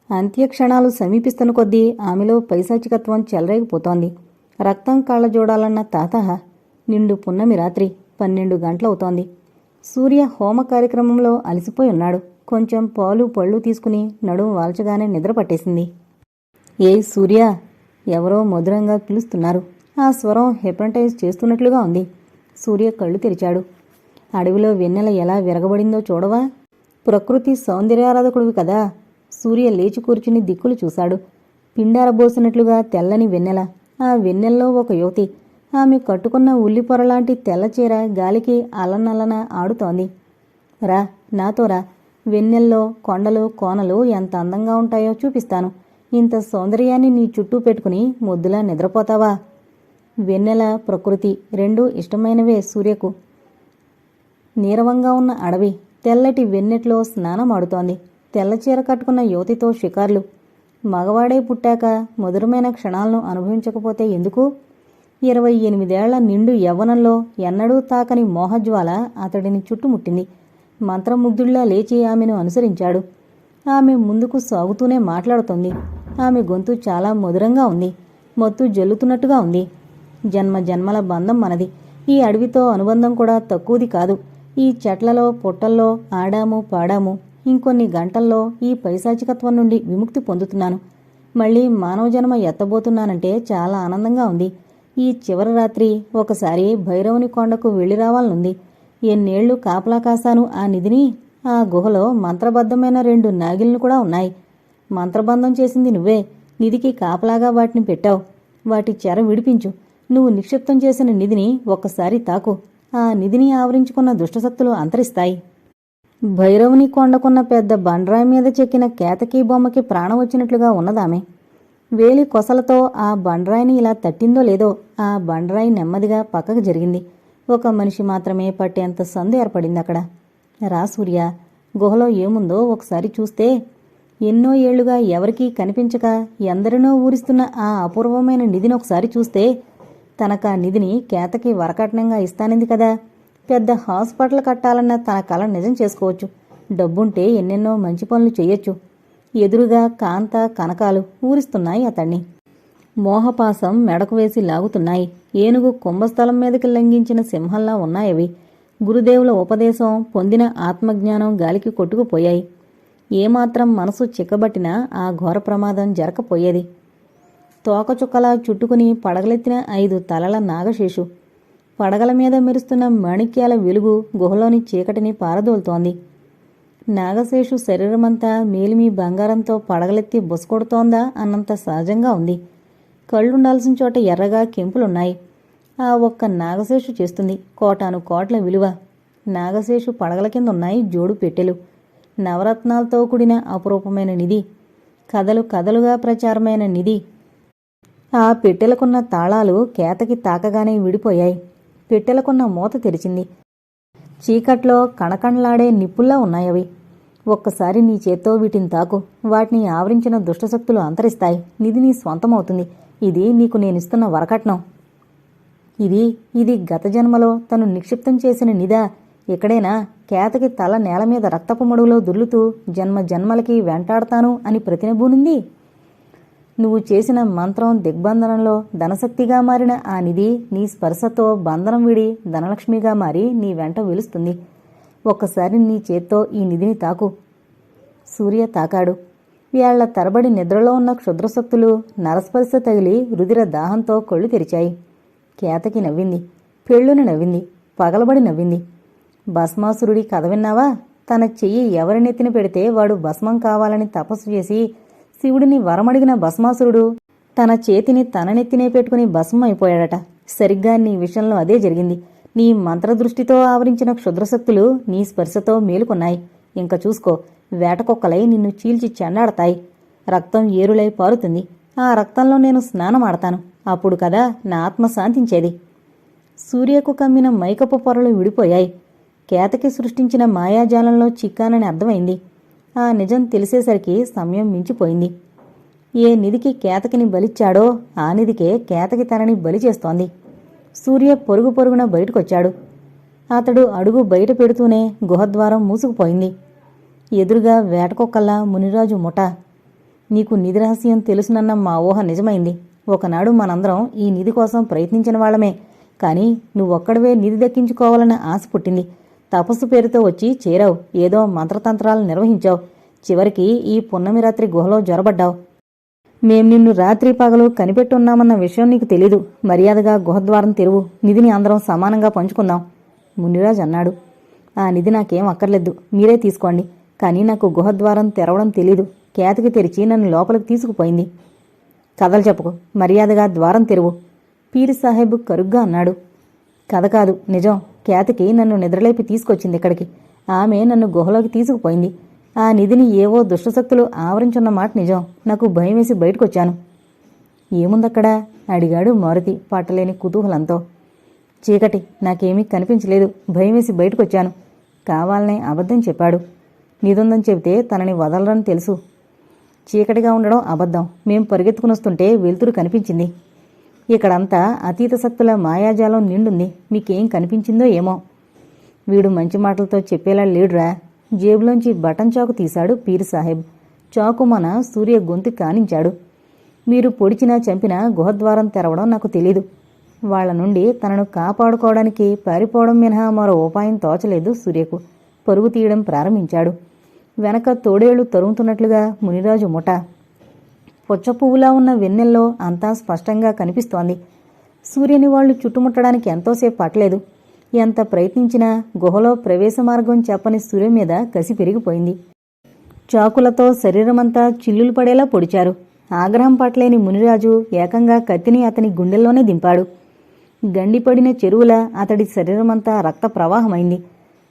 అంత్యక్షణాలు సమీపిస్తున్న కొద్దీ ఆమెలో పైశాచికత్వం చెలరేగిపోతోంది. రక్తం కళ్ళజోడాలన్న తాతహ. నిండు పున్నమి రాత్రి 12 గంటలవుతోంది. సూర్య హోమ కార్యక్రమంలో అలసిపోయి ఉన్నాడు. కొంచెం పాలు పళ్ళు తీసుకుని నడుము వాల్చగానే నిద్ర పట్టేసింది. ఏయ్ సూర్య! ఎవరో మధురంగా పిలుస్తున్నారు. ఆ స్వరం హిప్నటైజ్ చేస్తున్నట్లుగా ఉంది. సూర్య కళ్ళు తెరిచాడు. అడవిలో వెన్నెల ఎలా విరగబడిందో చూడవా? ప్రకృతి సౌందర్యారాధకుడివి కదా. సూర్య లేచి కూర్చుని దిక్కులు చూశాడు. పిండారబోసినట్లుగా తెల్లని వెన్నెల. ఆ వెన్నెల్లో ఒక యువతి. ఆమె కట్టుకున్న ఉల్లిపొరలాంటి తెల్లచీర గాలికి అలనలన ఆడుతోంది. రా, నాతో రా. వెన్నెల్లో కొండలు కోనలు ఎంత అందంగా ఉంటాయో చూపిస్తాను. ఇంత సౌందర్యాన్ని నీ చుట్టూ పెట్టుకుని ముద్దులా నిద్రపోతావా? వెన్నెల, ప్రకృతి రెండూ ఇష్టమైనవే సూర్యకు. నీరవంగా ఉన్న అడవి తెల్లటి వెన్నెట్లో స్నానమాడుతోంది. తెల్లచీర కట్టుకున్న యువతితో షికార్లు. మగవాడే పుట్టాక మధురమైన క్షణాలను అనుభవించకపోతే ఎందుకు? 28 ఏళ్ల నిండు యవ్వనంలో ఎన్నడూ తాకని మోహజ్వాల అతడిని చుట్టుముట్టింది. మంత్రముగ్ధుడిలా లేచి ఆమెను అనుసరించాడు. ఆమె ముందుకు సాగుతూనే మాట్లాడుతోంది. ఆమె గొంతు చాలా మధురంగా ఉంది. మత్తు జల్లుతున్నట్టుగా ఉంది. జన్మ జన్మల బంధం మనది. ఈ అడవితో అనుబంధం కూడా తక్కువది కాదు. ఈ చెట్లలో పుట్టల్లో ఆడాము పాడాము. ఇంకొన్ని గంటల్లో ఈ పైశాచికత్వం నుండి విముక్తి పొందుతున్నాను. మళ్లీ మానవ జన్మ ఎత్తబోతున్నానంటే చాలా ఆనందంగా ఉంది. ఈ చివరి రాత్రి ఒకసారి భైరవుని కొండకు వెళ్లి రావాలనుంది. ఎన్నేళ్లు కాపలా కాశాను ఆ నిధిని. ఆ గుహలో మంత్రబద్ధమైన 2 నాగిళ్లు కూడా ఉన్నాయి. మంత్రబంధం చేసింది నువ్వే. నిధికి కాపలాగా వాటిని పెట్టావు. వాటి చెర విడిపించు. నువ్వు నిక్షిప్తం చేసిన నిధిని ఒక్కసారి తాకు. ఆ నిధిని ఆవరించుకున్న దుష్టశక్తులు అంతరిస్తాయి. భైరవుని కొండకున్న పెద్ద బండరాయి మీద చెక్కిన కేతకీ బొమ్మకి ప్రాణం వచ్చినట్లుగా ఉన్నదామె. వేలి కొసలతో ఆ బండరాయిని ఇలా తట్టిందో లేదో ఆ బండరాయి నెమ్మదిగా పక్కకు జరిగింది. ఒక మనిషి మాత్రమే పట్టేంత సందు ఏర్పడింది అక్కడ. రా సూర్య, గుహలో ఏముందో ఒకసారి చూస్తే. ఎన్నో ఏళ్లుగా ఎవరికీ కనిపించక ఎందరినో ఊరిస్తున్న ఆ అపూర్వమైన నిధిని ఒకసారి చూస్తే. తనకా నిధిని కేతకి వరకట్నంగా ఇస్తానింది కదా. పెద్ద హాస్పిటల్ కట్టాలన్న తన కల నిజం చేసుకోవచ్చు. డబ్బుంటే ఎన్నెన్నో మంచి పనులు చెయ్యొచ్చు. ఎదురుగా కాంత కనకాలు ఊరిస్తున్నాయి అతన్ని. మోహపాసం మెడకు వేసి లాగుతున్నాయి. ఏనుగు కుంభస్థలం మీదకి లంఘించిన సింహంలా ఉన్నాయవి. గురుదేవుల ఉపదేశం పొందిన ఆత్మజ్ఞానం గాలికి కొట్టుకుపోయాయి. ఏమాత్రం మనసు చిక్కబట్టినా ఆ ఘోర ప్రమాదం జరకపోయేది. తోకచుక్కలా చుట్టుకుని పడగలెత్తిన 5 తలల నాగశేషు. పడగల మీద మెరుస్తున్న మాణిక్యాల వెలుగు గుహలోని చీకటిని పారదోలుతోంది. నాగశేషు శరీరమంతా మేలిమి బంగారంతో పడగలెత్తి బుసకొడుతోందా అన్నంత సహజంగా ఉంది. కళ్ళుండాల్సిన చోట ఎర్రగా కెంపులున్నాయి. ఆ ఒక్క నాగశేషు చేస్తుంది కోటాను కోట్ల విలువ. నాగశేషు పడగల కిందున్నాయి జోడు పెట్టెలు. నవరత్నాలతో కూడిన అపురూపమైన నిధి. కథలు కథలుగా ప్రచారమైన నిధి. ఆ పెట్టెలకున్న తాళాలు కేతకి తాకగానే విడిపోయాయి. పెట్టెలకున్న మూత తెరిచింది. చీకట్లో కణకణలాడే నిప్పుల్లా ఉన్నాయవి. ఒక్కసారి నీ చేత్తో వీటిని తాకు. వాటిని ఆవరించిన దుష్టశక్తులు అంతరిస్తాయి. నిధి నీ స్వంతమవుతుంది. ఇది నీకు నేనిస్తున్న వరకట్నం. ఇది గత జన్మలో తను నిక్షిప్తం చేసిన నిధా? ఇక్కడేనా కేతకి తల నేల మీద రక్తపు మడుగులో దుర్లుతూ జన్మ జన్మలకి వెంటాడతాను అని ప్రతినబూనింది. నువ్వు చేసిన మంత్రం దిగ్బంధనంలో ధనశక్తిగా మారిన ఆ నిధి నీ స్పర్శతో బంధనం విడి ధనలక్ష్మిగా మారి నీ వెంట వెలుస్తుంది. ఒక్కసారి నీ చేత్తో ఈ నిధిని తాకు. సూర్య తాకాడు. వేళ్ల తరబడి నిద్రలో ఉన్న క్షుద్రశక్తులు నరస్పర్శ తగిలి రుధిర దాహంతో కళ్ళు తెరిచాయి. కేతకి నవ్వింది. పెళ్ళుని నవ్వింది. పగలబడి నవ్వింది. భస్మాసురుడి కథ విన్నావా? తన చెయ్యి ఎవరి నెత్తిన పెడితే వాడు భస్మం కావాలని తపస్సు చేసి శివుడిని వరమడిగిన భస్మాసురుడు తన చేతిని తన నెత్తినే పెట్టుకుని భస్మం అయిపోయాడట. సరిగ్గా నీ విషయంలో అదే జరిగింది. నీ మంత్రదృష్టితో ఆవరించిన క్షుద్రశక్తులు నీ స్పర్శతో మేలుకున్నాయి. ఇంక చూసుకో, వేటకొక్కలై నిన్ను చీల్చి చెండాడతాయి. రక్తం ఏరులై పారుతుంది. ఆ రక్తంలో నేను స్నానమాడతాను. అప్పుడు కదా నా ఆత్మ శాంతించేది. సూర్యకు కమ్మిన మైకపు పొరలు విడిపోయాయి. కేతకి సృష్టించిన మాయాజాలంలో చిక్కానని అర్థమైంది. ఆ నిజం తెలిసేసరికి సమయం మించిపోయింది. ఏ నిధికి కేతకిని బలిచ్చాడో ఆ నిధికే కేతకి తనని బలి చేస్తోంది. సూర్య పొరుగు పొరుగున బయటకొచ్చాడు. అతడు అడుగు బయట పెడుతూనే గుహద్వారం మూసుకుపోయింది. ఎదురుగా వేటకొక్కల్లా మునిరాజు ముఠ. నీకు నిధి రహస్యం తెలుసునన్న మా ఊహ నిజమైంది. ఒకనాడు మనందరం ఈ నిధి కోసం ప్రయత్నించిన వాళ్ళమే. కానీ నువ్వొక్కడవే నిధి దక్కించుకోవాలన్న ఆశ పుట్టింది. తపస్సు పేరుతో వచ్చి చేరావు. ఏదో మంత్రతంత్రాలు నిర్వహించావు. చివరికి ఈ పున్నమి రాత్రి గుహలో జ్వరబడ్డావు. మేం నిన్ను రాత్రి పగలు కనిపెట్టున్నామన్న విషయం నీకు తెలీదు. మర్యాదగా గుహద్వారం తెరువు. నిధిని అందరం సమానంగా పంచుకుందాం మునిరాజు అన్నాడు. ఆ నిధి నాకేం అక్కర్లేదు, మీరే తీసుకోండి. కానీ నాకు గుహద్వారం తెరవడం తెలీదు. కేతకి తెరిచి నన్ను లోపలికి తీసుకుపోయింది. కథలు చెప్పకు, మర్యాదగా ద్వారం తెరువు పీర్ సాహెబ్ కరుగ్గా అన్నాడు. కథ కాదు, నిజం. కేతకి నన్ను నిద్రలేపి తీసుకొచ్చింది ఇక్కడికి. ఆమె నన్ను గుహలోకి తీసుకుపోయింది. ఆ నిధిని ఏవో దుష్టశక్తులు ఆవరించున్న మాట నిజం. నాకు భయం వేసి బయటకొచ్చాను. ఏముందక్కడా అడిగాడు మారుతి పట్టలేని కుతూహలంతో. చీకటి, నాకేమీ కనిపించలేదు. భయం వేసి బయటకొచ్చాను. కావాలనే అబద్ధం చెప్పాడు. నిదుందని చెబితే తనని వదలరని తెలుసు. చీకటిగా ఉండడం అబద్ధం. మేం పరిగెత్తుకునొస్తుంటే వెలుతురు కనిపించింది. ఇక్కడంతా అతీత శక్తుల మాయాజాలం నిండుంది. మీకేం కనిపించిందో ఏమో. వీడు మంచి మాటలతో చెప్పేలా లేడురా. జేబులోంచి బటన్ చాకు తీశాడు పీర్ సాహెబ్. చాకు మన సూర్య గొంతు కానించాడు. మీరు పొడిచినా చంపినా గుహద్వారం తెరవడం నాకు తెలీదు. వాళ్ల నుండి తనను కాపాడుకోవడానికి పారిపోవడం మినహా మరో ఉపాయం తోచలేదు సూర్యకు. పరుగు తీయడం ప్రారంభించాడు. వెనక తోడేళ్లు తరుముతున్నట్లుగా మునిరాజు ముఠ. పుచ్చపువ్వులా ఉన్న వెన్నెల్లో అంతా స్పష్టంగా కనిపిస్తోంది. సూర్యుని వాళ్లు చుట్టుముట్టడానికి ఎంతోసేపు పట్టలేదు. ఎంత ప్రయత్నించినా గుహలో ప్రవేశ మార్గం చెప్పని సూర్య మీద కసి పెరిగిపోయింది. చాకులతో శరీరమంతా చిల్లులు పడేలా పొడిచారు. ఆగ్రహం పట్టలేని మునిరాజు ఏకంగా కత్తిని అతని గుండెల్లోనే దింపాడు. గండిపడిన చెరువులా అతడి శరీరమంతా రక్త ప్రవాహమైంది.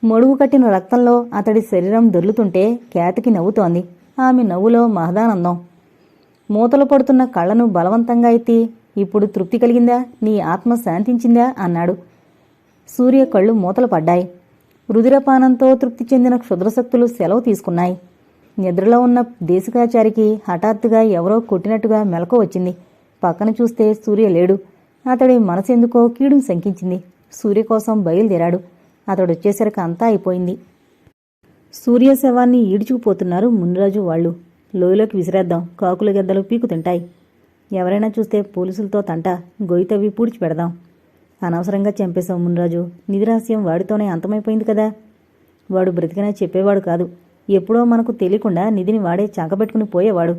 మడుగు కట్టిన రక్తంలో అతడి శరీరం దొర్లుతుంటే కేతకి నవ్వుతోంది. ఆమె నవ్వులో మహదానందం. మూతలు పడుతున్న కళ్లను బలవంతంగా ఎత్తి, ఇప్పుడు తృప్తి కలిగిందా? నీ ఆత్మ శాంతించిందా? అన్నాడు. సూర్య కళ్ళు మూతలు పడ్డాయి. రుధిరపానంతో తృప్తి చెందిన క్షుద్రశక్తులు సెలవు తీసుకున్నాయి. నిద్రలో ఉన్న దేశికాచారికి హఠాత్తుగా ఎవరో కొట్టినట్టుగా మెలకు వచ్చింది. పక్కన చూస్తే సూర్య లేడు. అతడి మనసెందుకో కీడును శంకించింది. సూర్య కోసం బయలుదేరాడు. అతడొచ్చేసరికి అంతా అయిపోయింది. సూర్య శవాన్ని ఈడ్చుకుపోతున్నారు మునిరాజు వాళ్ళు. లోయలోకి విసిరేద్దాం, కాకుల గెద్దలు పీకు తింటాయి. ఎవరైనా చూస్తే పోలీసులతో తంట, గొయ్యితవ్వి పూడ్చి పెడదాం. అనవసరంగా చంపేశాం మునిరాజు. నిధి రహస్యం వాడితోనే అంతమైపోయింది కదా. వాడు బ్రతికినా చెప్పేవాడు కాదు. ఎప్పుడో మనకు తెలియకుండా నిధిని వాడే చంకబెట్టుకుని పోయేవాడు.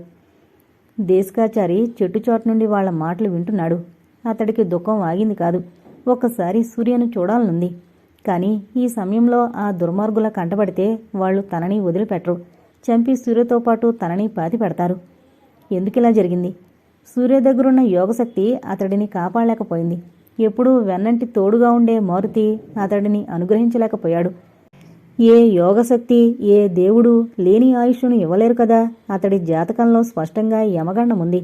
దేశకాచారి చెట్టుచోట నుండి వాళ్ల మాటలు వింటున్నాడు. అతడికి దుఃఖం ఆగింది కాదు. ఒక్కసారి సూర్యను చూడాలనుంది. కానీ ఈ సమయంలో ఆ దుర్మార్గుల కంటపడితే వాళ్లు తనని వదిలిపెట్టరు. చంపి సూర్యతో పాటు తనని పాతి పెడతారు. ఎందుకిలా జరిగింది? సూర్య దగ్గరున్న యోగశక్తి అతడిని కాపాడలేకపోయింది. ఎప్పుడూ వెన్నంటి తోడుగా ఉండే మారుతి అతడిని అనుగ్రహించలేకపోయాడు. ఏ యోగశక్తి, ఏ దేవుడు లేని ఆయుష్ను ఇవ్వలేరు కదా. అతడి జాతకంలో స్పష్టంగా యమగండముంది.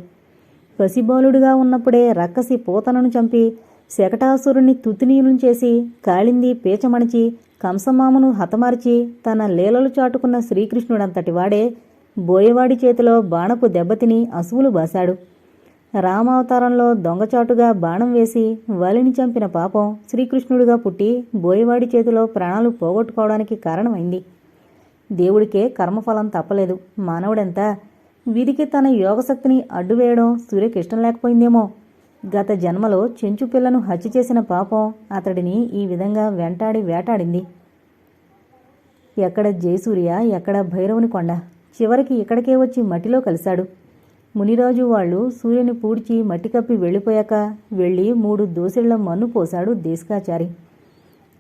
పసిబాలుడిగా ఉన్నప్పుడే రక్కసి పూతనను చంపి శకటాసురుణ్ణి తుత్తినీయులను చేసి కాళింది పేచమణిచి కంసమామను హతమార్చి తన లీలలు చాటుకున్న శ్రీకృష్ణుడంతటి వాడే బోయవాడి చేతిలో బాణపు దెబ్బతిని అసువులు బాశాడు. రామావతారంలో దొంగచాటుగా బాణం వేసి వలిని చంపిన పాపం శ్రీకృష్ణుడిగా పుట్టి బోయవాడి చేతిలో ప్రాణాలు పోగొట్టుకోవడానికి కారణమైంది. దేవుడికే కర్మఫలం తప్పలేదు. మానవుడెంత వీరికి తన యోగశక్తిని అడ్డువేయడం సూర్యకి ఇష్టం లేకపోయిందేమో. గత జన్మలో చెంచు పిల్లను హత్య చేసిన పాపం అతడిని ఈ విధంగా వెంటాడి వేటాడింది. ఎక్కడ జయసూర్య, ఎక్కడ భైరవుని కొండ. చివరికి ఇక్కడికే వచ్చి మట్టిలో కలిశాడు. మునిరాజు వాళ్ళు సూర్యుని పూడ్చి మట్టి కప్పి వెళ్ళిపోయాక వెళ్ళి 3 దోసెళ్ల మన్ను పోశాడు దేశికాచారి.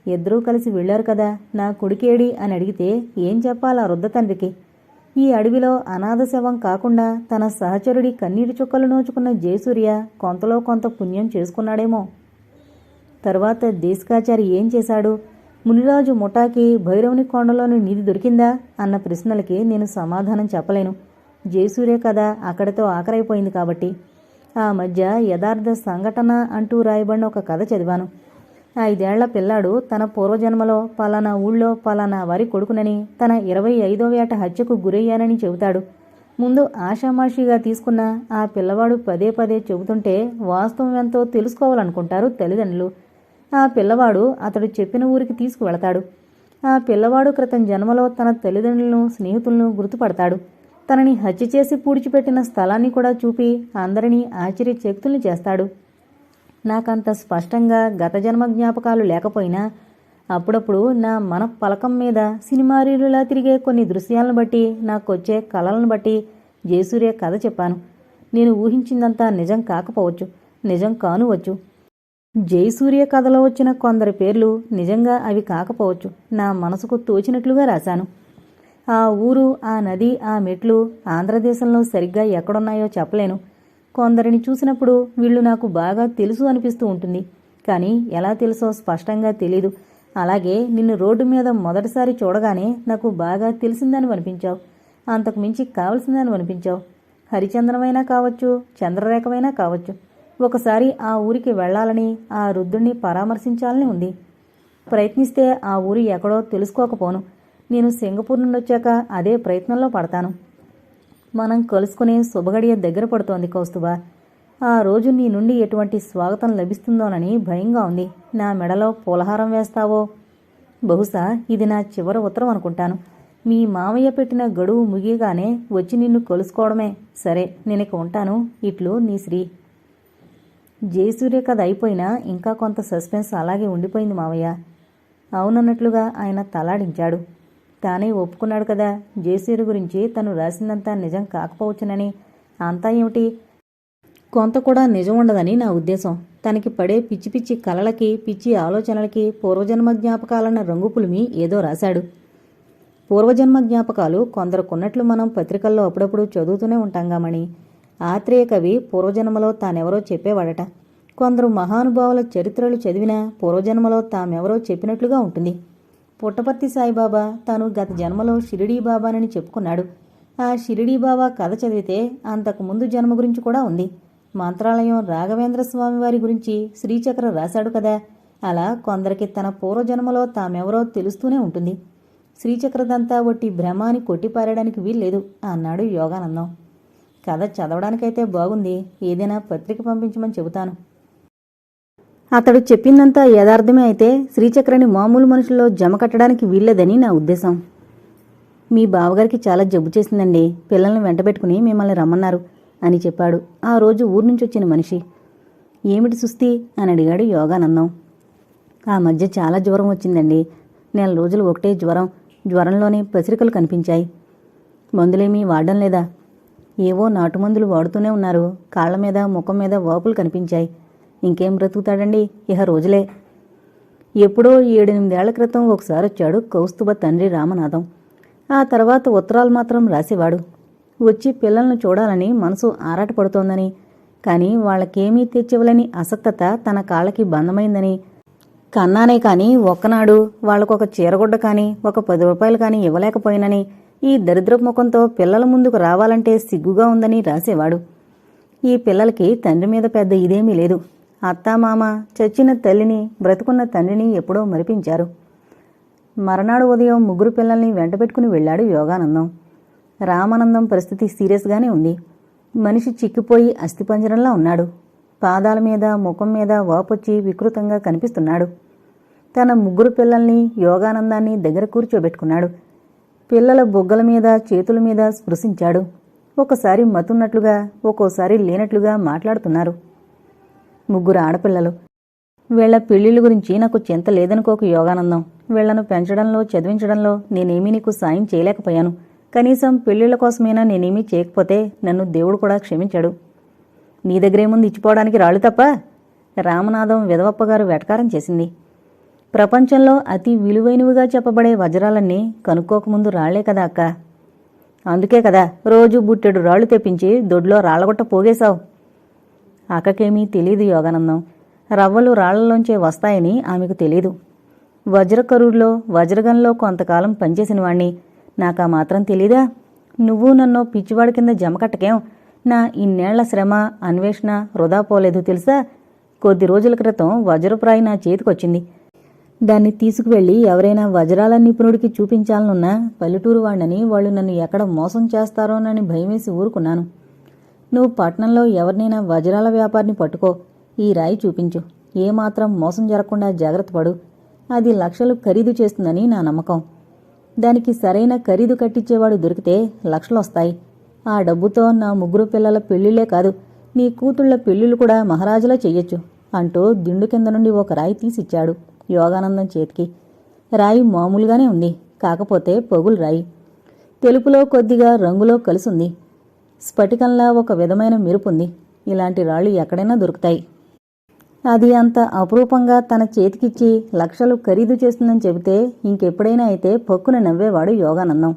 ఇద్దరూ కలిసి వెళ్లారు కదా, నా కొడుకేడి అని అడిగితే ఏం చెప్పాలా వృద్ధ తండ్రికి? ఈ అడవిలో అనాథ శవం కాకుండా తన సహచరుడి కన్నీటి చుక్కలు నోచుకున్న జయసూర్య కొంతలో కొంత పుణ్యం చేసుకున్నాడేమో. తర్వాత దేశికాచారి ఏం చేశాడు? మునిరాజు ముఠాకి భైరవుని కొండలోని నిధి దొరికిందా అన్న ప్రశ్నలకి నేను సమాధానం చెప్పలేను. జయసూర్య కథ అక్కడితో ఆఖరైపోయింది కాబట్టి. ఆ మధ్య యథార్థ సంఘటన అంటూ రాయబడిన ఒక కథ చదివాను. 5 ఏళ్ల పిల్లాడు తన పూర్వజన్మలో పలానా ఊళ్ళో పలానా వారి కొడుకునని, తన 25వ ఏట హత్యకు గురయ్యానని చెబుతాడు. ముందు ఆషామాషిగా తీసుకున్న ఆ పిల్లవాడు పదే పదే చెబుతుంటే వాస్తవం ఎంతో తెలుసుకోవాలనుకుంటారు తల్లిదండ్రులు. ఆ పిల్లవాడు అతడు చెప్పిన ఊరికి తీసుకువెళతాడు. ఆ పిల్లవాడు క్రితం జన్మలో తన తల్లిదండ్రులను, స్నేహితులను గుర్తుపడతాడు. తనని హత్య చేసి పూడ్చిపెట్టిన స్థలాన్ని కూడా చూపి అందరినీ ఆశ్చర్యచకితుల్ని చేస్తాడు. నాకంత స్పష్టంగా గత జన్మ జ్ఞాపకాలు లేకపోయినా అప్పుడప్పుడు నా మనఃపలకం మీద సినిమా రీలులా తిరిగే కొన్ని దృశ్యాలను బట్టి నాకొచ్చే కలలను బట్టి జయసూర్య కథ చెప్పాను. నేను ఊహించిందంతా నిజం కాకపోవచ్చు, నిజం కానువచ్చు. జయసూర్య కథలో వచ్చిన కొందరి పేర్లు నిజంగా అవి కాకపోవచ్చు. నా మనసుకు తోచినట్లుగా రాశాను. ఆ ఊరు, ఆ నది, ఆ మెట్లు ఆంధ్రదేశంలో సరిగ్గా ఎక్కడున్నాయో చెప్పలేను. కొందరిని చూసినప్పుడు వీళ్ళు నాకు బాగా తెలుసు అనిపిస్తూ ఉంటుంది. కానీ ఎలా తెలుసో స్పష్టంగా తెలీదు. అలాగే నిన్ను రోడ్డు మీద మొదటిసారి చూడగానే నాకు బాగా తెలిసిందని అనిపించావు. అంతకు మించి కావలసిందని అనిపించావు. హరిచంద్రమైనా కావచ్చు, చంద్రరేఖమైనా కావచ్చు. ఒకసారి ఆ ఊరికి వెళ్లాలని, ఆ రుద్రుణ్ణి పరామర్శించాలని ఉంది. ప్రయత్నిస్తే ఆ ఊరు ఎక్కడో తెలుసుకోకపోను. నేను సింగపూర్ నుండి వచ్చాక అదే ప్రయత్నంలో పడతాను. మనం కలుసుకునే శుభగడియ దగ్గర పడుతోంది కౌస్తుభ. ఆ రోజు నీ నుండి ఎటువంటి స్వాగతం లభిస్తుందోనని భయంగా ఉంది. నా మెడలో పూలహారం వేస్తావో? బహుశా ఇది నా చివరి ఉత్తరం అనుకుంటాను. మీ మామయ్య పెట్టిన గడువు ముగియగానే వచ్చి నిన్ను కలుసుకోవడమే. సరే, నేనిక ఉంటాను. ఇట్లు నీ శ్రీ. జయసూర్య కథ అయిపోయినా ఇంకా కొంత సస్పెన్స్ అలాగే ఉండిపోయింది మావయ్య. అవునన్నట్లుగా ఆయన తలాడించాడు. తానే ఒప్పుకున్నాడు కదా జయసూర్య గురించి తను రాసిందంతా నిజం కాకపోవచ్చునని. అంతా ఏమిటి, కొంత కూడా నిజం ఉండదని నా ఉద్దేశం. తనకి పడే పిచ్చి పిచ్చి కలలకి, పిచ్చి ఆలోచనలకి పూర్వజన్మ జ్ఞాపకాలన్న రంగు పులిమి ఏదో రాశాడు. పూర్వజన్మ జ్ఞాపకాలు కొందరుకున్నట్లు మనం పత్రికల్లో అప్పుడప్పుడు చదువుతూనే ఉంటాంగామని. ఆత్రేయ కవి పూర్వజన్మలో తానెవరో చెప్పేవాడట. కొందరు మహానుభావుల చరిత్రలు చదివినా పూర్వజన్మలో తామెవరో చెప్పినట్లుగా ఉంటుంది. పుట్టపర్తి సాయిబాబా తాను గత జన్మలో షిరిడీ బాబానని చెప్పుకున్నాడు. ఆ షిరిడీ బాబా కథ చదివితే అంతకు ముందు జన్మ గురించి కూడా ఉంది. మంత్రాలయం రాఘవేంద్ర స్వామి వారి గురించి శ్రీచక్ర రాశాడు కదా. అలా కొందరికి తన పూర్వజన్మలో తామెవరో తెలుస్తూనే ఉంటుంది. శ్రీచక్రదంతా ఒట్టి భ్రమ అని కొట్టిపారేయడానికి వీల్లేదు అన్నాడు యోగానందం. కథ చదవడానికైతే బాగుంది. ఏదైనా పత్రిక పంపించమని చెబుతాను. అతడు చెప్పిందంతా యథార్థమే అయితే శ్రీచక్రని మామూలు మనుషుల్లో జమ కట్టడానికి వీల్లేదని నా ఉద్దేశం. మీ బావగారికి చాలా జబ్బు చేసిందండి. పిల్లల్ని వెంటబెట్టుకుని మిమ్మల్ని రమ్మన్నారు అని చెప్పాడు ఆ రోజు ఊరు నుంచి వచ్చిన మనిషి. ఏమిటి సుస్థి అని అడిగాడు యోగానందం. ఆ మధ్య చాలా జ్వరం వచ్చిందండి. 4 రోజులు ఒకటే జ్వరం. జ్వరంలోనే పసిరికలు కనిపించాయి. మందులేమీ వాడడం లేదా? ఏవో నాటుమందులు వాడుతూనే ఉన్నారు. కాళ్ల మీద, ముఖం మీద వాపులు కనిపించాయి. ఇంకేం బ్రతుకుతాడండి, ఇహ రోజులే. ఎప్పుడో 7-8 ఏళ్ల క్రితం ఒకసారి వచ్చాడు కౌస్తుభ తండ్రి రామనాథం. ఆ తర్వాత ఉత్తరాలు మాత్రం రాసేవాడు. వచ్చి పిల్లలను చూడాలని మనసు ఆరాటపడుతోందని, కానీ వాళ్ళకేమీ తెచ్చివ్వలేని అసక్తత తన కాళ్ళకి బంధమైందని, కన్నానే కాని ఒక్కనాడు వాళ్లకొక చీరగుడ్డ కానీ, ఒక 10 రూపాయలు కానీ ఇవ్వలేకపోయినని, ఈ దరిద్రపు ముఖంతో పిల్లల ముందుకు రావాలంటే సిగ్గుగా ఉందని రాసేవాడు. ఈ పిల్లలకి తండ్రి మీద పెద్ద ఇదేమీ లేదు. అత్తామామ చచ్చిన తల్లిని, బ్రతుకున్న తండ్రిని ఎప్పుడో మరిపించారు. మరనాడు ఉదయం 3 పిల్లల్ని వెంటబెట్టుకుని వెళ్లాడు యోగానందం. రామానందం పరిస్థితి సీరియస్గానే ఉంది. మనిషి చిక్కిపోయి అస్థిపంజరంలా ఉన్నాడు. పాదాల మీద, ముఖం మీద వాపొచ్చి వికృతంగా కనిపిస్తున్నాడు. తన 3 పిల్లల్ని, యోగానందాన్ని దగ్గర కూర్చోబెట్టుకున్నాడు. పిల్లల బొగ్గల మీద, చేతుల మీద స్పృశించాడు. ఒకసారి మతున్నట్లుగా, ఒక్కోసారి లేనట్లుగా మాట్లాడుతున్నారు. 3 ఆడపిల్లలు. వీళ్ల పెళ్లిళ్ళ గురించి నాకు చింత లేదనుకోకు యోగానందం. వీళ్లను పెంచడంలో, చదివించడంలో నేనేమీ నీకు సాయం చేయలేకపోయాను. కనీసం పెళ్లిళ్ల కోసమైనా నేనేమీ చేయకపోతే నన్ను దేవుడు కూడా క్షమించాడు. నీ దగ్గరేముంది ఇచ్చిపోవడానికి రాళ్ళు తప్ప? రామనాథం విధవప్పగారు వెటకారం చేసింది. ప్రపంచంలో అతి విలువైనవిగా చెప్పబడే వజ్రాలన్నీ కనుక్కోకముందు రాళ్లే కదా అక్క. అందుకే కదా రోజు బుట్టెడు రాళ్లు తెప్పించి దొడ్లో రాళ్లగొట్ట పోగేశావు. అక్కకేమీ తెలీదు యోగానందం. రవ్వలు రాళ్లలోంచే వస్తాయని ఆమెకు తెలీదు. వజ్రకరుడులో, వజ్రగంలో కొంతకాలం పనిచేసిన వాణ్ణి. నాకా మాత్రం తెలీదా? నువ్వు నన్ను పిచ్చివాడి కింద జమకట్టకేం? నా ఇన్నేళ్ల శ్రమ, అన్వేషణ వృధా పోలేదు తెలుసా? కొద్ది రోజుల క్రితం వజ్రప్రాయి నా చేతికొచ్చింది. దాన్ని తీసుకువెళ్లి ఎవరైనా వజ్రాల నిపుణుడికి చూపించాలనున్నా పల్లెటూరు వాణ్ణని వాళ్ళు నన్ను ఎక్కడ మోసం చేస్తారోనని భయమేసి ఊరుకున్నాను. నువ్వు పట్నంలో ఎవరినైనా వజ్రాల వ్యాపారిని పట్టుకో, ఈ రాయి చూపించు. ఏమాత్రం మోసం జరగకుండా జాగ్రత్త పడు. అది లక్షలు ఖరీదు చేస్తుందని నా నమ్మకం. దానికి సరైన ఖరీదు కట్టించేవాడు దొరికితే లక్షలొస్తాయి. ఆ డబ్బుతో నా 3 పిల్లల పెళ్లిళ్లే కాదు, నీ కూతుళ్ల పెళ్లిళ్ళు కూడా మహారాజులా చెయ్యొచ్చు అంటూ దిండు కింద నుండి ఒక రాయి తీసిచ్చాడు యోగానందం చేతికి. రాయి మామూలుగానే ఉంది, కాకపోతే పగులు రాయి. తెలుపులో కొద్దిగా రంగులో కలిసుంది. స్ఫటికంలా ఒక విధమైన మెరుపుంది. ఇలాంటి రాళ్ళు ఎక్కడైనా దొరుకుతాయి. అది అంత అపురూపంగా తన చేతికిచ్చి లక్షలు ఖరీదు చేస్తుందని చెబితే ఇంకెప్పుడైనా అయితే పక్కున నవ్వేవాడు యోగానందం.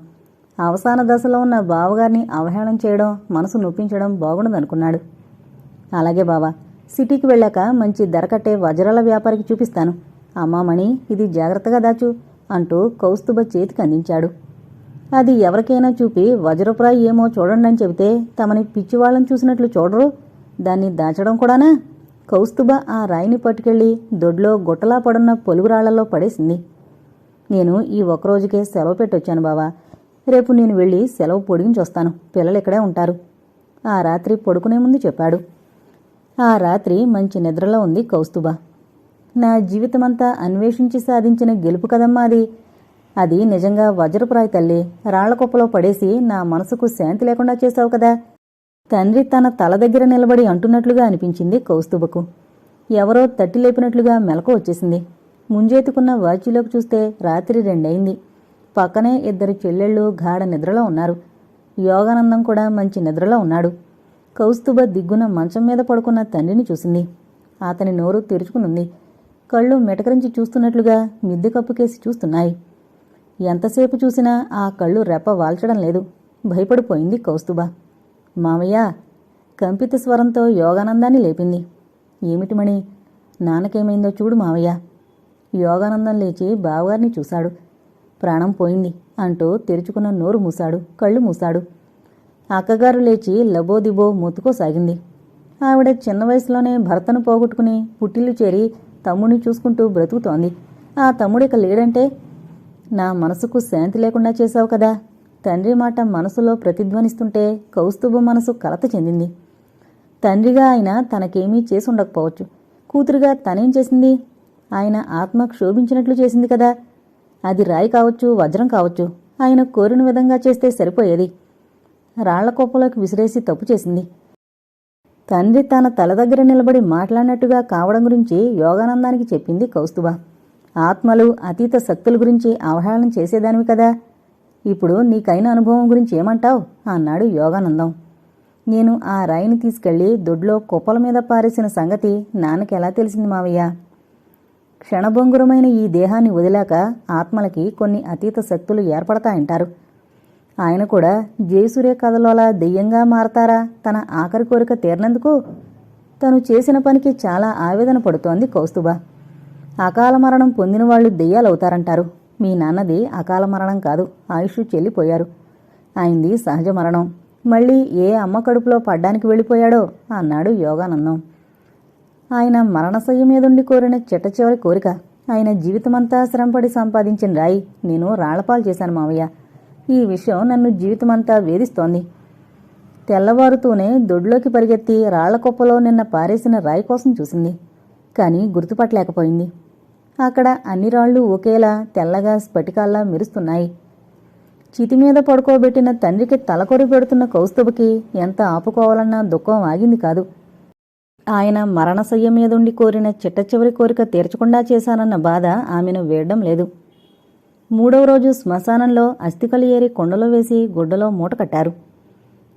అవసాన దశలో ఉన్న బావగారిని అవహేళన చేయడం, మనసు నొప్పించడం బాగుండదనుకున్నాడు. అలాగే బావా, సిటీకి వెళ్ళాక మంచి ధర కట్టే వజ్రాల వ్యాపారికి చూపిస్తాను. అమ్మామణి, ఇది జాగ్రత్తగా దాచు అంటూ కౌస్తుభ చేతికి అందించాడు. అది ఎవరికైనా చూపి వజ్రప్రాయి ఏమో చూడండని చెబితే తమని పిచ్చివాళ్లను చూసినట్లు చూడరు, దాన్ని దాచడం కూడానా? కౌస్తుభ ఆ రాయిని పట్టుకెళ్లి దొడ్లో గుట్టలా పడున్న పొలుగురాళ్లలో పడేసింది. నేను ఈ ఒక్కరోజుకే సెలవు పెట్టొచ్చాను బావా, రేపు నేను వెళ్ళి సెలవు పొడిగించొస్తాను, పిల్లలు ఇక్కడే ఉంటారు. ఆ రాత్రి పడుకునే ముందు చెప్పాడు. ఆ రాత్రి మంచి నిద్రలో ఉంది కౌస్తుభ. నా జీవితమంతా అన్వేషించి సాధించిన గెలుపు కదమ్మా అది. అది నిజంగా వజ్రపురాయి తల్లి, రాళ్లకొప్పలో పడేసి నా మనసుకు శాంతి లేకుండా చేశావు కదా. తండ్రి తన తల దగ్గర నిలబడి అంటున్నట్లుగా అనిపించింది కౌస్తుభకు. ఎవరో తట్టి లేపినట్లుగా మెలకు వచ్చేసింది. ముంజేతుకున్న వాచిలోకి చూస్తే రాత్రి 2 అయింది. పక్కనే 2 చెల్లెళ్ళు గాఢ నిద్రలో ఉన్నారు. యోగానందం కూడా మంచి నిద్రలో ఉన్నాడు. కౌస్తుభ దిగ్గున మంచం మీద పడుకున్న తండ్రిని చూసింది. అతని నోరు తెరుచుకునుంది. కళ్ళు మెటకరించి చూస్తున్నట్లుగా మిద్దె కప్పుకేసి చూస్తున్నాయి. ఎంతసేపు చూసినా ఆ కళ్ళు రెప్ప వాల్చడం లేదు. భయపడిపోయింది కౌస్తుభ. మావయ్య, కంపిత స్వరంతో యోగానందాన్ని లేపింది. ఏమిటి మణి, నాన్నకేమైందో చూడు మావయ్య. యోగానందం లేచి బావగారిని చూశాడు. ప్రాణం పోయింది అంటూ తెరుచుకున్న నోరు మూశాడు, కళ్ళు మూశాడు. అక్కగారు లేచి లబోదిబో మొత్తుకోసాగింది. ఆవిడ చిన్న వయసులోనే భర్తను పోగొట్టుకుని పుట్టిల్లు చేరి తమ్ముడిని చూసుకుంటూ బ్రతుకుతోంది. ఆ తమ్ముడిక లేడంటే నా మనసుకు శాంతి లేకుండా చేశావు కదా. తండ్రి మాట మనసులో ప్రతిధ్వనిస్తుంటే కౌస్తుభ మనసు కలత చెందింది. తండ్రిగా ఆయన తనకేమీ చేసుండకపోవచ్చు, కూతురుగా తనేం చేసింది? ఆయన ఆత్మ క్షోభించినట్లు చేసింది కదా. అది రాయి కావచ్చు, వజ్రం కావచ్చు, ఆయన కోరిన విధంగా చేస్తే సరిపోయేది. రాళ్ల కుప్పలోకి విసిరేసి తప్పు చేసింది. తండ్రి తన తల దగ్గర నిలబడి మాట్లాడినట్టుగా కావడం గురించి యోగానందానికి చెప్పింది కౌస్తుభ. ఆత్మలు, అతీత శక్తుల గురించి అవహేళన చేసేదానివి కదా. ఇప్పుడు నీకైన అనుభవం గురించి ఏమంటావు అన్నాడు యోగానందం. నేను ఆ రాయిని తీసుకెళ్లి దొడ్లో కుప్పల మీద పారేసిన సంగతి నాన్నకెలా తెలిసింది మావయ్య? క్షణభంగురమైన ఈ దేహాన్ని వదిలాక ఆత్మలకి కొన్ని అతీత శక్తులు ఏర్పడతాయంటారు. ఆయన కూడా జయసూర్య కథలోలా దెయ్యంగా మారతారా తన ఆఖరి కోరిక తీరినందుకు? తను చేసిన పనికి చాలా ఆవేదన పడుతోంది కౌస్తుభ. అకాల మరణం పొందిన వాళ్ళు దెయ్యాలవుతారంటారు. మీ నాన్నది అకాల మరణం కాదు, ఆయుష్ చెల్లిపోయారు. ఆయనది సహజ మరణం. మళ్ళీ ఏ అమ్మ కడుపులో పడ్డానికి వెళ్ళిపోయాడో అన్నాడు యోగానందం. ఆయన మరణశయ్య మీదుండి కోరిన చిట్టచివరి కోరిక. ఆయన జీవితమంతా శ్రమపడి సంపాదించిన రాయి నేను రాళ్లపాలు చేశాను మావయ్య. ఈ విషయం నన్ను జీవితమంతా వేధిస్తోంది. తెల్లవారుతూనే దొడ్లోకి పరిగెత్తి రాళ్లకొప్పలో నిన్న పారేసిన రాయి కోసం చూసింది. కానీ గుర్తుపట్టలేకపోయింది. అక్కడ అన్ని రాళ్లు ఒకేలా తెల్లగా స్ఫటికాల్లా మెరుస్తున్నాయి. చితిమీద పడుకోబెట్టిన తండ్రికి తలకొరి పెడుతున్న కౌస్తుభకి ఎంత ఆపుకోవాలన్నా దుఃఖం ఆగింది కాదు. ఆయన మరణశయ్య మీదుండి కోరిన చిట్టచివరి కోరిక తీర్చకుండా చేశానన్న బాధ ఆమెను వేయడం లేదు. 3వ రోజు శ్మశానంలో అస్థికలు ఏరి కొండలో వేసి గుడ్డలో మూట కట్టారు.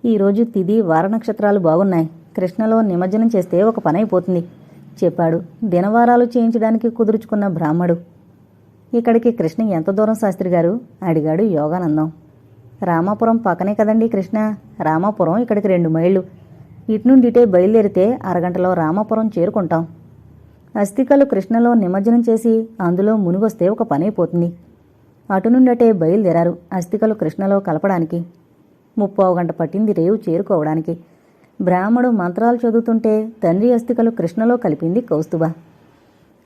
ఈరోజు తిథి వార నక్షత్రాలు బాగున్నాయి. కృష్ణలో నిమజ్జనం చేస్తే ఒక పనైపోతుంది చెప్పాడు దినవారాలు చేయించడానికి కుదుర్చుకున్న బ్రాహ్మడు. ఇక్కడికి కృష్ణ ఎంత దూరం శాస్త్రిగారు అడిగాడు యోగానందం. రామాపురం పక్కనే కదండి కృష్ణ. రామాపురం ఇక్కడికి 2 మైళ్ళు. ఇటునుండిటే బయలుదేరితే అరగంటలో రామాపురం చేరుకుంటాం. అస్థికలు కృష్ణలో నిమజ్జనం చేసి అందులో మునిగొస్తే ఒక పనైపోతుంది. అటునుండటే బయలుదేరారు అస్థికలు కృష్ణలో కలపడానికి. 30 గంట పట్టింది రేవు చేరుకోవడానికి. బ్రాహ్మడు మంత్రాలు చదువుతుంటే తండ్రి అస్థికలు కృష్ణలో కలిపింది కౌస్తుభ.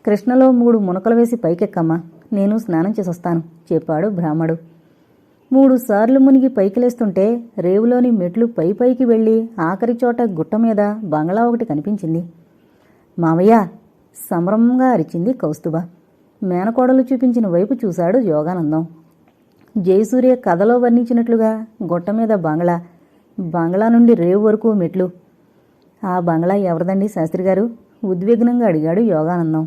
కృష్ణలో 3 మునకలు వేసి పైకెక్కమ్మా, నేను స్నానం చేసొస్తాను చెప్పాడు బ్రాహ్మడు. 3 సార్లు మునిగి పైకిలేస్తుంటే రేవులోని మెట్లు పైకి వెళ్లి ఆఖరి చోట గుట్ట మీద బంగ్లా ఒకటి కనిపించింది. మావయ్య సంభ్రమంగా అరిచింది కౌస్తుభ. మేనకోడలు చూపించిన వైపు చూశాడు యోగానందం. జయసూర్య కథలో వర్ణించినట్లుగా గుట్ట మీద బంగ్లా, బంగ్లా నుండి రేవు వరకు మెట్లు. ఆ బంగ్లా ఎవరిదండి శాస్త్రిగారు? ఉద్విగ్నంగా అడిగాడు యోగానందం.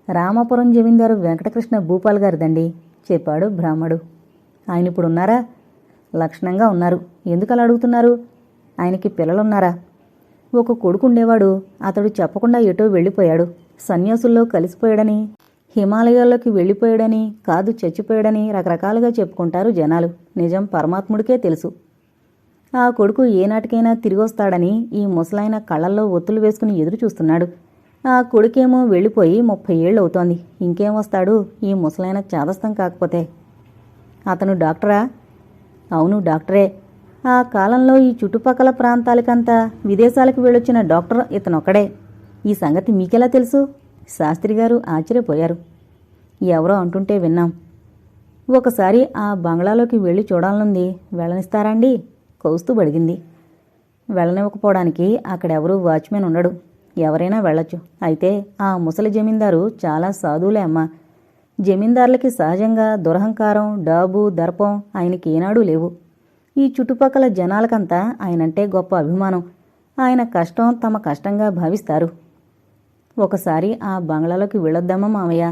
రామాపురం జమీందారు వెంకటకృష్ణ భూపాల్ గారిదండి, చెప్పాడు బ్రాహ్మడు. ఆయన ఇప్పుడు ఉన్నారా? లక్షణంగా ఉన్నారు. ఎందుకలా అడుగుతున్నారు? ఆయనకి పిల్లలున్నారా? ఒక కొడుకుండేవాడు. అతడు చెప్పకుండా ఎటో వెళ్ళిపోయాడు. సన్యాసుల్లో కలిసిపోయాడని, హిమాలయాల్లోకి వెళ్ళిపోయాడని, కాదు చచ్చిపోయాడని రకరకాలుగా చెప్పుకుంటారు జనాలు. నిజం పరమాత్ముడికే తెలుసు. ఆ కొడుకు ఏనాటికైనా తిరిగొస్తాడని ఈ ముసలాయన కళ్ళల్లో ఒత్తులు వేసుకుని ఎదురు చూస్తున్నాడు. ఆ కొడుకేమో వెళ్ళిపోయి 30 ఏళ్ళు అవుతోంది. ఇంకేం వస్తాడు ఈ ముసలాయన చాదస్తం కాకపోతే? అతను డాక్టరా? అవును, డాక్టరే. ఆ కాలంలో ఈ చుట్టుపక్కల ప్రాంతాలకంతా విదేశాలకు వెళ్ళొచ్చిన డాక్టర్ ఇతనొక్కడే. ఈ సంగతి మీకెలా తెలుసు? శాస్త్రిగారు ఆశ్చర్యపోయారు. ఎవరో అంటుంటే విన్నాం. ఒకసారి ఆ బంగ్లాలోకి వెళ్ళి చూడాలనుంది. వెళ్ళనిస్తారండి? కౌస్తుభ్ అడిగింది. వెళ్ళనివ్వకపోవడానికి అక్కడెవరూ వాచ్మెన్ ఉండడు. ఎవరైనా వెళ్ళొచ్చు. అయితే ఆ ముసలి జమీందారు చాలా సాధువులే అమ్మా. జమీందారులకి సహజంగా దురహంకారం, డాబు, దర్పం ఆయనకి ఏనాడూ లేవు. ఈ చుట్టుపక్కల జనాలకంతా ఆయనంటే గొప్ప అభిమానం. ఆయన కష్టం తమ కష్టంగా భావిస్తారు. ఒకసారి ఆ బంగ్లాలోకి వెళ్ళొద్దామా మామయ్య?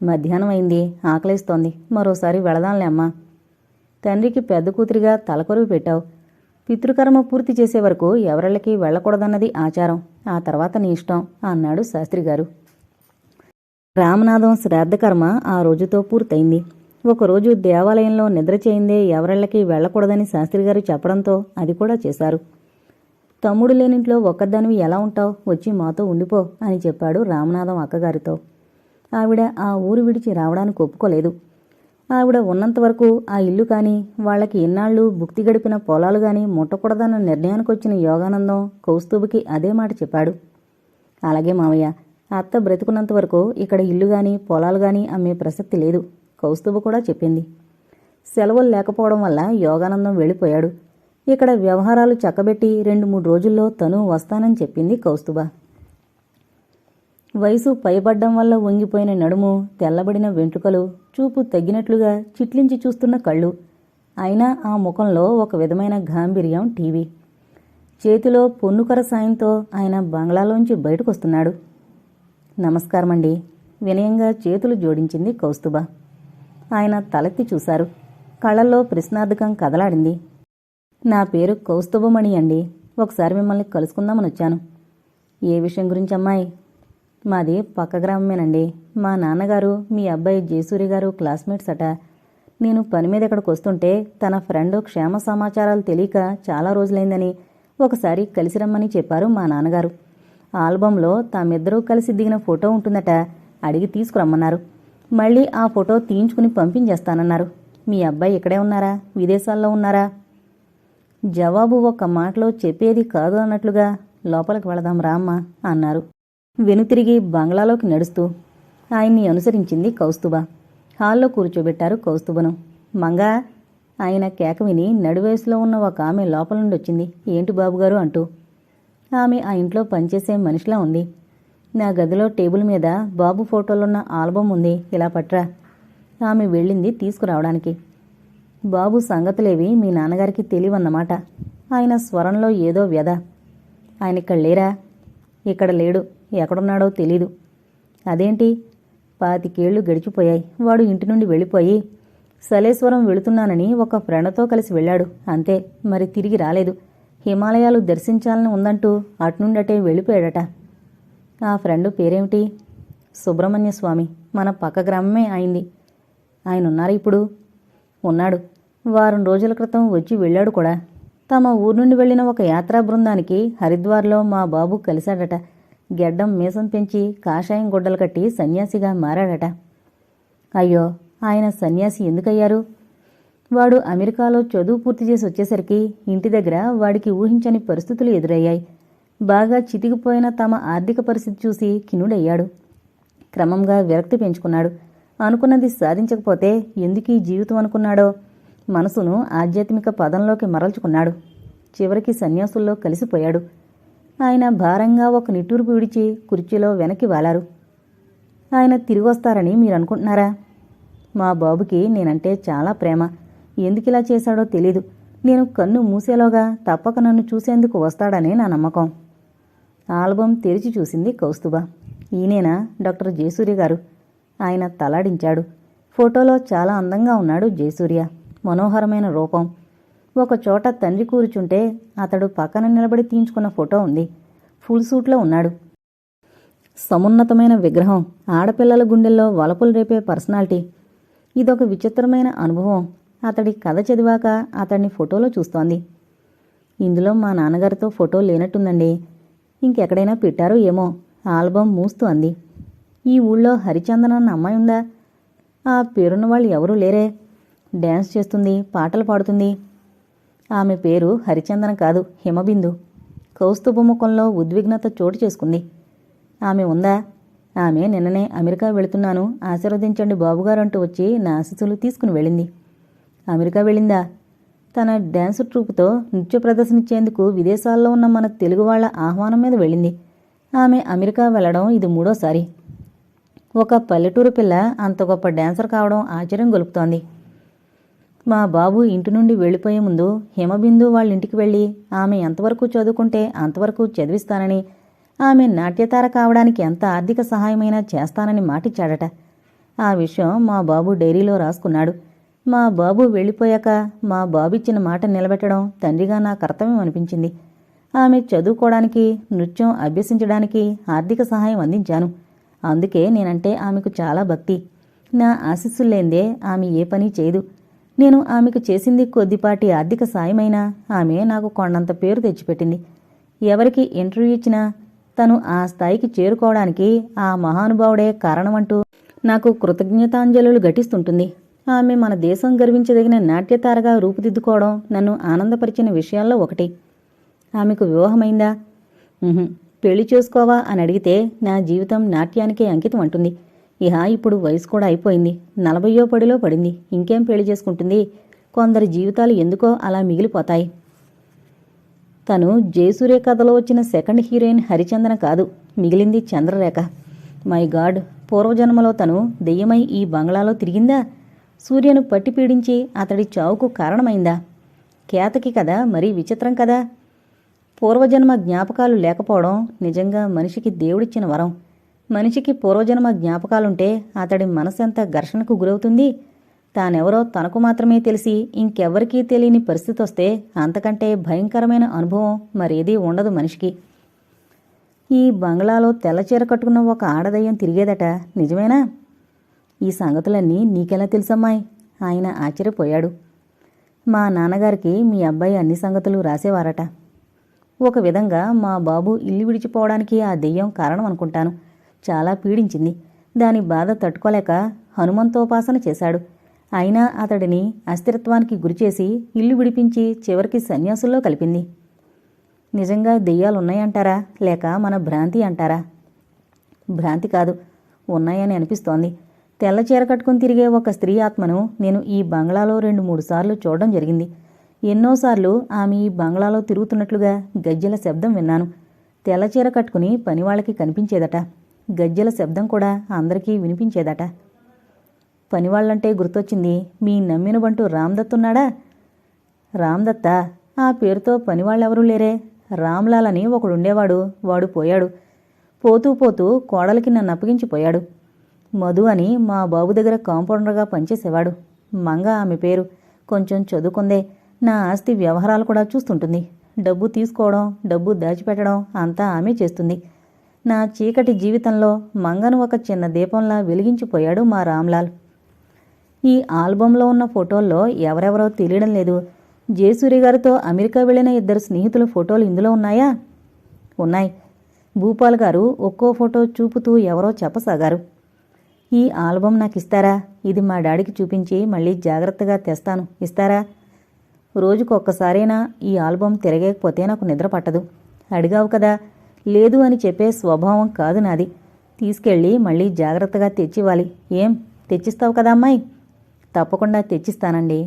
మధ్యాహ్నం అయింది, ఆకలిస్తోంది. మరోసారి వెళదాంలే అమ్మా. తండ్రికి పెద్ద కూతురిగా తలకొరువు పెట్టావు. పితృకర్మ పూర్తి చేసే వరకు ఎవరిళ్ళకి వెళ్లకూడదన్నది ఆచారం. ఆ తర్వాత నీ ఇష్టం అన్నాడు శాస్త్రిగారు. రామనాథం శ్రాద్ధకర్మ ఆ రోజుతో పూర్తయింది. ఒకరోజు దేవాలయంలో నిద్ర చేయిందే ఎవరిళ్ళకి వెళ్లకూడదని శాస్త్రిగారు చెప్పడంతో అది కూడా చేశారు. తమ్ముడు లేనింట్లో ఒక్కదానివి ఎలా ఉంటావు? వచ్చి మాతో ఉండిపో అని చెప్పాడు రామనాథం అక్కగారితో. ఆవిడ ఆ ఊరు విడిచి రావడానికి ఒప్పుకోలేదు. ఆవిడ ఉన్నంతవరకు ఆ ఇల్లు కానీ, వాళ్లకి ఎన్నాళ్ళు భుక్తి గడిపిన పొలాలు గాని ముట్టకూడదన్న నిర్ణయానికొచ్చిన యోగానందం కౌస్తుభుకి అదే మాట చెప్పాడు. అలాగే మావయ్య, అత్త బ్రతుకున్నంతవరకు ఇక్కడ ఇల్లు గాని పొలాలు గాని అమ్మే ప్రసక్తి లేదు, కౌస్తుభ కూడా చెప్పింది. సెలవులు లేకపోవడం వల్ల యోగానందం వెళ్ళిపోయాడు. ఇక్కడ వ్యవహారాలు చక్కబెట్టి 2-3 రోజుల్లో తను వస్తానని చెప్పింది కౌస్తుభ. వయసు పైబడ్డం వల్ల వంగిపోయిన నడుము, తెల్లబడిన వెంట్రుకలు, చూపు తగ్గినట్లుగా చిట్లించి చూస్తున్న కళ్ళు. అయినా ఆ ముఖంలో ఒక విధమైన గాంభీర్యం టీవీ. చేతిలో పొన్నుకర సాయంతో ఆయన బంగ్లాలోంచి బయటకొస్తున్నాడు. నమస్కారమండి, వినయంగా చేతులు జోడించింది కౌస్తుభ. ఆయన తలెత్తి చూశారు. కళ్ళల్లో ప్రశ్నార్థకం కదలాడింది. నా పేరు కౌస్తుభమణి అండి. ఒకసారి మిమ్మల్ని కలుసుకుందామని వచ్చాను. ఏ విషయం గురించి అమ్మాయి? మాది పక్క గ్రామమేనండి. మా నాన్నగారు మీ అబ్బాయి జయసూరి గారు క్లాస్మేట్స్ అట. నేను పని మీద ఇక్కడికి వస్తుంటే తన ఫ్రెండ్ క్షేమ సమాచారాలు తెలియక చాలా రోజులైందని ఒకసారి కలిసి రమ్మని చెప్పారు మా నాన్నగారు. ఆల్బంలో తామిద్దరూ కలిసి దిగిన ఫోటో ఉంటుందట, అడిగి తీసుకురమ్మన్నారు. మళ్ళీ ఆ ఫోటో తీయించుకుని పంపించేస్తానన్నారు. మీ అబ్బాయి ఇక్కడే ఉన్నారా, విదేశాల్లో ఉన్నారా? జవాబు ఒక్క మాటలో చెప్పేది కాదు అన్నట్లుగా లోపలికి వెళదాం రామ్మా అన్నారు. వెనుతిరిగి బంగ్లాలోకి నడుస్తూ ఆయన్ని అనుసరించింది కౌస్తుభ. హాల్లో కూర్చోబెట్టారు కౌస్తుభను. మంగా, ఆయన కేక విని నడివయసులో ఉన్న ఒక ఆమె లోపల నుండి వచ్చింది. ఏంటి బాబుగారు అంటూ. ఆమె ఆ ఇంట్లో పనిచేసే మనిషిలా ఉంది. నా గదిలో టేబుల్ మీద బాబు ఫోటోలున్న ఆల్బం ఉంది, ఇలా పట్రా. ఆమె వెళ్ళింది తీసుకురావడానికి. బాబు సంగతులేవి మీ నాన్నగారికి తెలియవన్నమాట. ఆయన స్వరంలో ఏదో వ్యధ. ఆయన ఇక్కడ లేరా? ఇక్కడ లేడు. ఎక్కడున్నాడో తెలీదు. అదేంటి? 25 ఏళ్లు గడిచిపోయాయి. వాడు ఇంటి నుండి వెళ్ళిపోయి సలేశ్వరం వెళుతున్నానని ఒక ఫ్రెండ్తో కలిసి వెళ్ళాడు, అంతే. మరి తిరిగి రాలేదు. హిమాలయాలు దర్శించాలని ఉందంటూ అటునుండటే వెళ్ళిపోయాడట. ఆ ఫ్రెండు పేరేమిటి? సుబ్రహ్మణ్య స్వామి. మన పక్క గ్రామమే అయింది. ఆయన ఉన్నారా ఇప్పుడు? ఉన్నాడు. వారం రోజుల క్రితం వచ్చి వెళ్ళాడు కూడా. తమ ఊరు నుండి వెళ్లిన ఒక యాత్రా బృందానికి హరిద్వార్లో మా బాబు కలిశాడట. గెడ్డం మీసం పెంచి కాషాయం గుడ్డలు కట్టి సన్యాసిగా మారాడట. అయ్యో, ఆయన సన్యాసి ఎందుకయ్యారు? వాడు అమెరికాలో చదువు పూర్తి చేసి వచ్చేసరికి ఇంటి దగ్గర వాడికి ఊహించని పరిస్థితులు ఎదురయ్యాయి. బాగా చితికిపోయిన తమ ఆర్థిక పరిస్థితి చూసి కినుడయ్యాడు. క్రమంగా విరక్తి పెంచుకున్నాడు. అనుకున్నది సాధించకపోతే ఎందుకీ జీవితం అనుకున్నాడో మనసును ఆధ్యాత్మిక పదంలోకి మరల్చుకున్నాడు. చివరికి సన్యాసుల్లో కలిసిపోయాడు. ఆయన భారంగా ఒక నిట్టూర్పు విడిచి కుర్చీలో వెనక్కి వాలారు. ఆయన తిరిగొస్తారని మీరనుకుంటున్నారా? మా బాబుకి నేనంటే చాలా ప్రేమ. ఎందుకిలా చేశాడో తెలీదు. నేను కన్ను మూసేలోగా తప్పక నన్ను చూసేందుకు వస్తాడనే నా నమ్మకం. ఆల్బమ్ తెరిచి చూసింది కౌస్తుభ. ఈయనేనా డాక్టర్ జయసూర్య గారు? ఆయన తలాడించాడు. ఫోటోలో చాలా అందంగా ఉన్నాడు జయసూర్య. మనోహరమైన రూపం. ఒకచోట తండ్రి కూర్చుంటే అతడు పక్కన నిలబడి తీయించుకున్న ఫోటో ఉంది. ఫుల్ సూట్లో ఉన్నాడు. సమున్నతమైన విగ్రహం. ఆడపిల్లల గుండెల్లో వలపులు రేపే పర్సనాలిటీ. ఇదొక విచిత్రమైన అనుభవం. అతడి కథ చదివాక అతడిని ఫోటోలో చూస్తోంది. ఇందులో మా నాన్నగారితో ఫోటో లేనట్టుందండి. ఇంకెక్కడైనా పెట్టారో ఏమో. ఆల్బమ్ మూస్తూ అంది. ఈ ఊళ్ళో హరిచందన్ అన్న అమ్మాయి ఉందా? ఆ పేరున్న వాళ్ళు ఎవరూ లేరే. డ్యాన్స్ చేస్తుంది, పాటలు పాడుతుంది. ఆమె పేరు హరిచందన కాదు, హిమబిందు. కౌస్తుభ ముఖంలో ఉద్విగ్నత చోటు చేసుకుంది. ఆమె ఉందా? ఆమె నిన్ననే అమెరికా వెళుతున్నాను, ఆశీర్వదించండి బాబుగారు అంటూ వచ్చి నా ఆశీస్సులు తీసుకుని వెళ్ళింది. అమెరికా వెళ్ళిందా? తన డ్యాన్సు ట్రూపుతో నృత్య ప్రదర్శనిచ్చేందుకు విదేశాల్లో ఉన్న మన తెలుగు వాళ్ల ఆహ్వానం మీద వెళ్ళింది. ఆమె అమెరికా వెళ్లడం ఇది 3వసారి. ఒక పల్లెటూరు పిల్ల అంత గొప్ప డాన్సర్ కావడం ఆశ్చర్యం గొలుపుతోంది. మా బాబు ఇంటి నుండి వెళ్ళిపోయే ముందు హిమబిందు వాళ్ళింటికి వెళ్ళి ఆమె ఎంతవరకు చదువుకుంటే అంతవరకు చదివిస్తానని, ఆమె నాట్యతార కావడానికి ఎంత ఆర్థిక సహాయమైనా చేస్తానని మాటిచ్చాడట. ఆ విషయం మా బాబు డైరీలో రాసుకున్నాడు. మా బాబు వెళ్ళిపోయాక మా బాబిచ్చిన మాట నిలబెట్టడం తండ్రిగా నా కర్తవ్యం అనిపించింది. ఆమె చదువుకోవడానికి, నృత్యం అభ్యసించడానికి ఆర్థిక సహాయం అందించాను. అందుకే నేనంటే ఆమెకు చాలా భక్తి. నా ఆశీస్సుల్లేందే ఆమె ఏ పని చేయదు. నేను ఆమెకు చేసింది కొద్దిపాటి ఆర్థిక సాయమైనా ఆమె నాకు కొండంత పేరు తెచ్చిపెట్టింది. ఎవరికి ఇంటర్వ్యూ ఇచ్చినా తను ఆ స్థాయికి చేరుకోవడానికి ఆ మహానుభావుడే కారణమంటూ నాకు కృతజ్ఞతాంజలులు ఘటిస్తుంటుంది. ఆమె మన దేశం గర్వించదగిన నాట్యతారగా రూపుదిద్దుకోవడం నన్ను ఆనందపరిచిన విషయాల్లో ఒకటి. ఆమెకు వివాహమైందా? పెళ్లి చేసుకోవా అని అడిగితే నా జీవితం నాట్యానికే అంకితం అంటుంది. ఇహ ఇప్పుడు వయసు కూడా అయిపోయింది. 40వ పడిలో పడింది. ఇంకేం పెళ్లి చేసుకుంటుంది? కొందరి జీవితాలు ఎందుకో అలా మిగిలిపోతాయి. తను జయసూర్య కథలో వచ్చిన సెకండ్ హీరోయిన్ హరిచందన కాదు, మిగిలింది చంద్రరేఖ. మై గాడ్, పూర్వజన్మలో తను దెయ్యమై ఈ బంగ్లాలో తిరిగిందా? సూర్యను పట్టి పీడించి అతడి చావుకు కారణమైందా? కేతకి కదా, మరీ విచిత్రం కదా. పూర్వజన్మ జ్ఞాపకాలు లేకపోవడం నిజంగా మనిషికి దేవుడిచ్చిన వరం. మనిషికి పూర్వజన్మ జ్ఞాపకాలుంటే అతడి మనసెంత ఘర్షణకు గురవుతుంది. తానెవరో తనకు మాత్రమే తెలిసి ఇంకెవ్వరికీ తెలియని పరిస్థితి వస్తే అంతకంటే భయంకరమైన అనుభవం మరేదీ ఉండదు మనిషికి. ఈ బంగ్లాలో తెల్లచీర కట్టుకున్న ఒక ఆడదయ్యం తిరిగేదట, నిజమేనా? ఈ సంగతులన్నీ నీకెలా తెలుసమ్మాయి? ఆయన ఆశ్చర్యపోయాడు. మా నాన్నగారికి మీ అబ్బాయి అన్ని సంగతులు రాసేవారట. ఒక విధంగా మా బాబు ఇల్లు విడిచిపోవడానికి ఆ దెయ్యం కారణం అనుకుంటాను. చాలా పీడించింది. దాని బాధ తట్టుకోలేక హనుమంతోపాసన చేశాడు. అయినా అతడిని అస్థిరత్వానికి గురిచేసి ఇల్లు విడిపించి చివరికి సన్యాసుల్లో కలిపింది. నిజంగా దెయ్యాలున్నాయంటారా, లేక మన భ్రాంతి అంటారా? భ్రాంతి కాదు, ఉన్నాయని అనిపిస్తోంది. తెల్ల చీర కట్టుకుని తిరిగే ఒక స్త్రీ ఆత్మను నేను ఈ బంగ్లాలో 2-3 సార్లు చూడడం జరిగింది. ఎన్నోసార్లు ఆమె ఈ బంగ్లాలో తిరుగుతున్నట్లుగా గజ్జెల శబ్దం విన్నాను. తెల్లచీర కట్టుకుని పనివాళ్లకి కనిపించేదట. గజ్జెల శబ్దం కూడా అందరికీ వినిపించేదట. పనివాళ్లంటే గుర్తొచ్చింది. మీ నమ్మిన బంటు రామ్దత్ ఉన్నాడా? రామ్దత్త? ఆ పేరుతో పనివాళ్ళెవరూ లేరే. రామ్లాల్ అని ఒకడుండేవాడు. వాడు పోయాడు. పోతూ పోతూ కోడలికి నన్ను అప్పగించిపోయాడు. మధు అని మా బాబు దగ్గర కాంపౌండర్గా పనిచేసేవాడు. మంగ ఆమె పేరు. కొంచెం చదువుకుందే. నా ఆస్తి వ్యవహారాలు కూడా చూస్తుంటుంది. డబ్బు తీసుకోవడం, డబ్బు దాచిపెట్టడం అంతా ఆమె చేస్తుంది. నా చీకటి జీవితంలో మంగను ఒక చిన్న దీపంలా వెలిగించిపోయాడు మా రామ్లాల్. ఈ ఆల్బంలో ఉన్న ఫోటోల్లో ఎవరెవరో తెలియడం లేదు. జయసూర్య గారితో అమెరికా వెళ్లిన 2 స్నేహితుల ఫోటోలు ఇందులో ఉన్నాయా? ఉన్నాయి. భూపాల్ గారు ఒక్కో ఫోటో చూపుతూ ఎవరో చెప్పసాగారు. ఈ ఆల్బం నాకిస్తారా? ఇది మా డాడీకి చూపించి మళ్ళీ జాగ్రత్తగా తెస్తాను. ఇస్తారా? రోజుకొక్కసారైనా ఈ ఆల్బం తిరగకపోతే నాకు నిద్ర పట్టదు. అడిగావు కదా, లేదు అని చెప్పే స్వభావం కాదు నాది. తీసుకెళ్ళి మళ్ళీ జాగ్రత్తగా తెచ్చివ్వాలి. ఏం తెచ్చిస్తావు కదా అమ్మాయి? తప్పకుండా తెచ్చిస్తానండి.